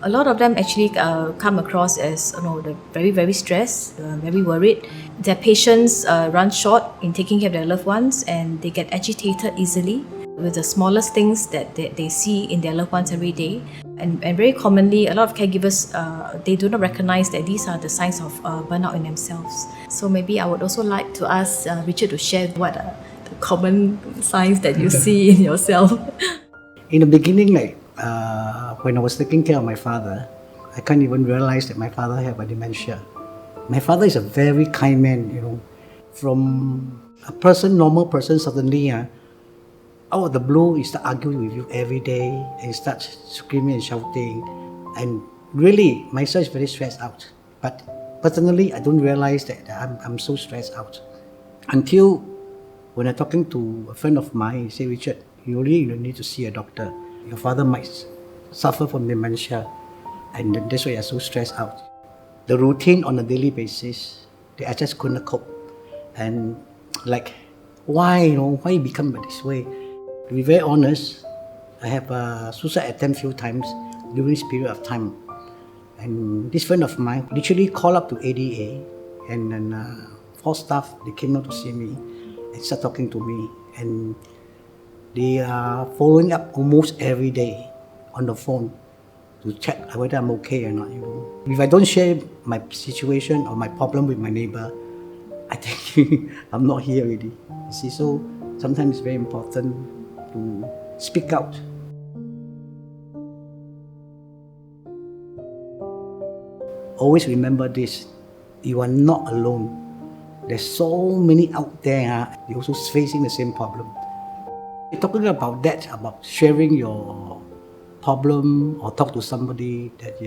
A lot of them actually come across as they're very, very stressed, very worried. Their patience runs short in taking care of their loved ones, and they get agitated easily with the smallest things that they see in their loved ones every day. And very commonly, a lot of caregivers, they do not recognize that these are the signs of burnout in themselves. So maybe I would also like to ask Richard to share what are the common signs that you see in yourself. In the beginning, when I was taking care of my father, I can't even realize that my father had a dementia. My father is a very kind man, From a normal person, suddenly, out of the blue, he starts arguing with you every day, and he starts screaming and shouting. And really, myself is very stressed out. But personally, I don't realize that I'm so stressed out. Until when I'm talking to a friend of mine, he said, Richard, you really need to see a doctor. Your father might suffer from dementia, and that's why you're so stressed out. The routine on a daily basis, I just couldn't cope. And why you become this way? To be very honest, I have a suicide attempt few times during this period of time. And this friend of mine literally called up to ADA, and then 4 staff, they came out to see me and start talking to me. And they are following up almost every day on the phone to check whether I'm okay or not. If I don't share my situation or my problem with my neighbor, I think I'm not here already. You see, so sometimes it's very important to speak out. Always remember this, you are not alone. There's so many out there, they're also facing the same problem. We're talking about that, about sharing your problem or talk to somebody that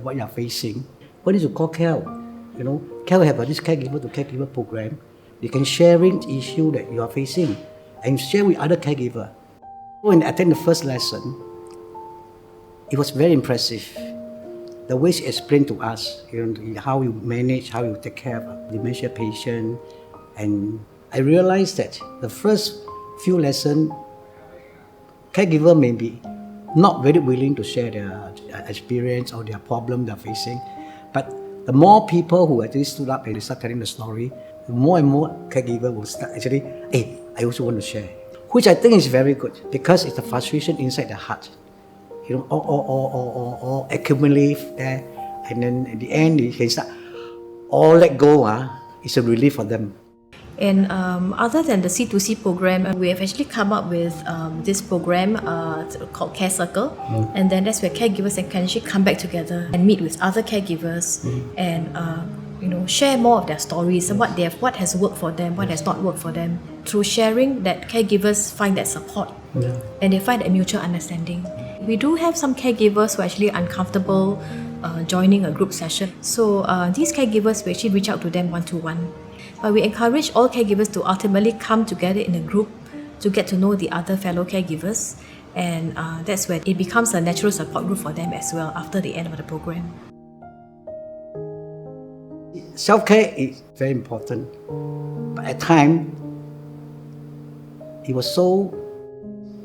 what you're facing. What is to call CARE? CARE have this caregiver to caregiver program. They can sharing the issue that you are facing and share with other caregiver. When I attended the first lesson, it was very impressive. The way she explained to us, how you manage, how you take care of a dementia patient. And I realized that the first few lessons, caregiver may be not very willing to share their experience or their problem they're facing. But the more people who actually stood up and they start telling the story, the more and more caregiver will start actually, hey, I also want to share. Which I think is very good because it's the frustration inside the heart. All accumulate there, and then at the end, they can start all let go. It's a relief for them. And other than the C2C program, we have actually come up with this program called Care Circle. And then that's where caregivers can actually come back together and meet with other caregivers and share more of their stories and what has worked for them, what has not worked for them. Through sharing, that caregivers find that support and they find that mutual understanding. We do have some caregivers who are actually uncomfortable joining a group session. So these caregivers, we actually reach out to them one-to-one. But we encourage all caregivers to ultimately come together in a group to get to know the other fellow caregivers. And that's where it becomes a natural support group for them as well after the end of the program. Self-care is very important. But at times, it was so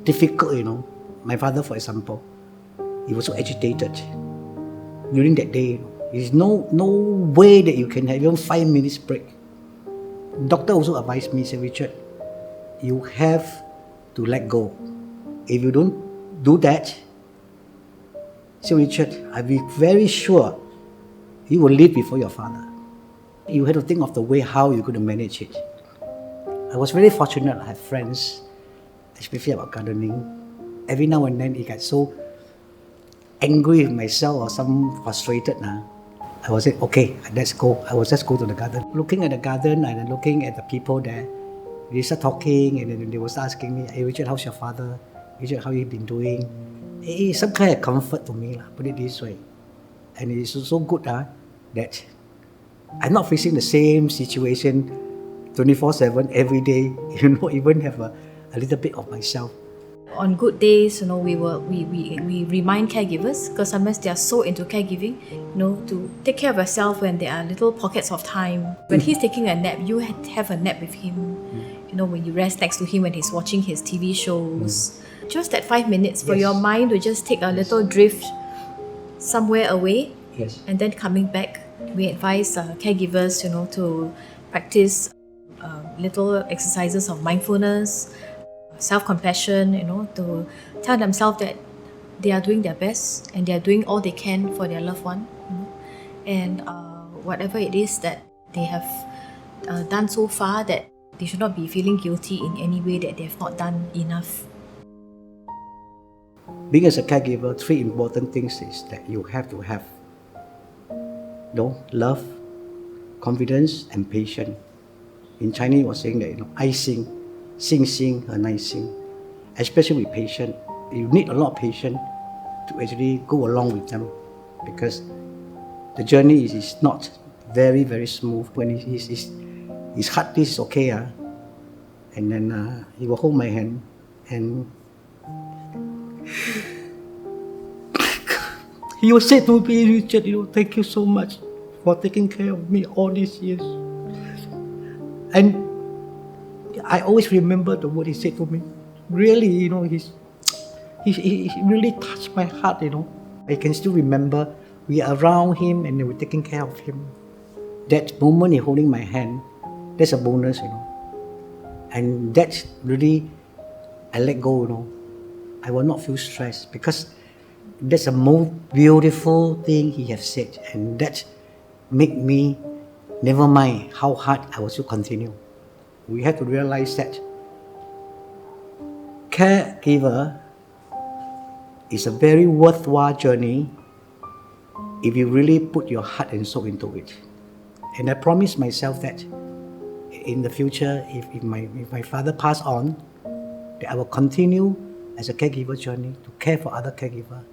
difficult, My father, for example, he was so agitated during that day. There's no way that you can have even 5 minutes break. Doctor also advised me, said, Richard, you have to let go. If you don't do that, said Richard, I'll be very sure you will live before your father. You have to think of the way how you're going to manage it. I was very fortunate. I have friends, especially about gardening. Every now and then, he got so angry with myself or some frustrated. I was like, okay, let's go. I was just go to the garden. Looking at the garden and then looking at the people there, they start talking and then they was asking me, hey Richard, how's your father? Richard, how you been doing? It's some kind of comfort to me, put it this way. And it's so good that I'm not facing the same situation 24/7 every day, even have a little bit of myself. On good days, we remind caregivers, because sometimes they are so into caregiving, to take care of yourself when there are little pockets of time. When he's taking a nap, you have a nap with him. When you rest next to him when he's watching his TV shows. Just that 5 minutes for your mind to just take a little drift somewhere away Yes. and then coming back. We advise caregivers, to practice little exercises of mindfulness, self-compassion, to tell themselves that they are doing their best and they are doing all they can for their loved one. And whatever it is that they have done so far, that they should not be feeling guilty in any way that they have not done enough. Being as a caregiver, 3 important things is that you have to have love, confidence, and patience. In Chinese, was saying that I sing, sing, sing, and I sing. Especially with patience, you need a lot of patience to actually go along with them, because the journey is not very, very smooth. When his heart is okay, and then he will hold my hand and he will say to me, Richard, thank you so much for taking care of me all these years. And I always remember the word he said to me. Really, he really touched my heart, I can still remember we are around him and we're taking care of him. That moment he holding my hand, that's a bonus, And that's really, I let go, I will not feel stressed, because that's the most beautiful thing he has said, and that make me never mind how hard I will still continue. We have to realize that caregiver is a very worthwhile journey if you really put your heart and soul into it. And I promise myself that in the future, if my father passed on, that I will continue as a caregiver journey to care for other caregivers